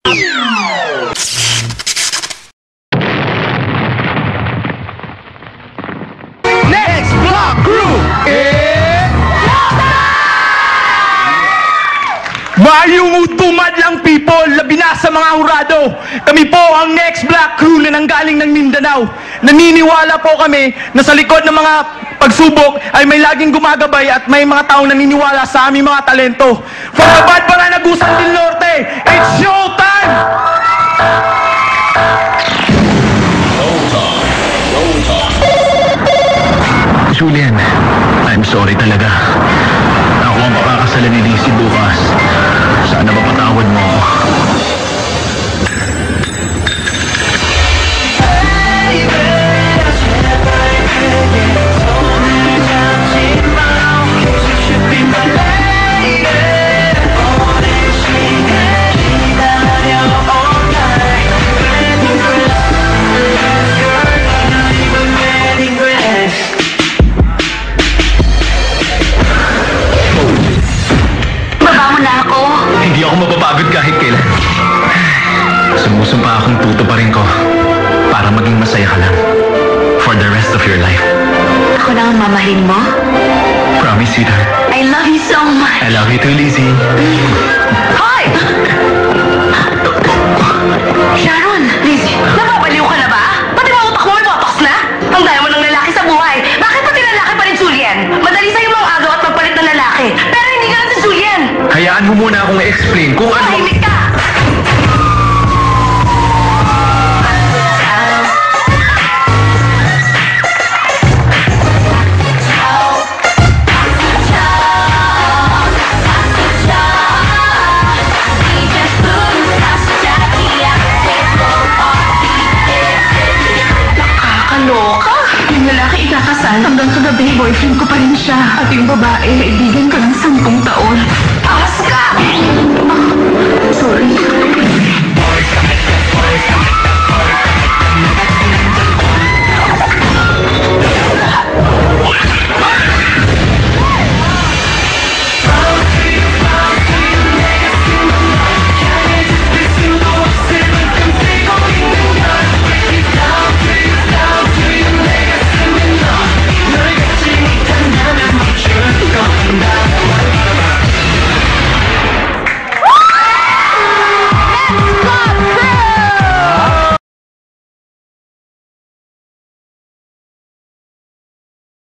Next Block Crew! Mayong utumad lang people, labi na sa mga hurado. Kami po ang Next Black Crew na nanggaling ng Mindanao. Naniniwala po kami na sa likod ng mga pagsubok ay may laging gumagabay at may mga taong naniniwala sa aming mga talento. From the Bad Baranagusan del Norte, it's showtime! Julian, I'm sorry talaga. Ako ang pakakasalan ni Lizzie bukas. Sana mapatawad mo ako. Hindi ako mapapagod kahit kailan. Sumusumpa akong tutuparin ko para maging masaya ka lang for the rest of your life. Ako na ang mamahalin mo? Promise, sweetheart. I love you so much. I love you too, Lizzie. Hoy! Sharon! Lizzie, napapaliw ka na ba? Pati mga utak mo may botox na? Ang daya mo ng lalaki sa buhay. Bakit pati lalaki pa rin, Julian? Madali sa'yo mga agaw at magpalit ng lalaki. Pero hindi ka lang si Julian. Hayaan mo muna akong i-explain kung ano... Tahimik ka! Nakakaloka! Yung lalaki ikakasal hanggang kagabi, boyfriend ko pa rin siya. At yung babae, kaibigan ko ng 10 taon.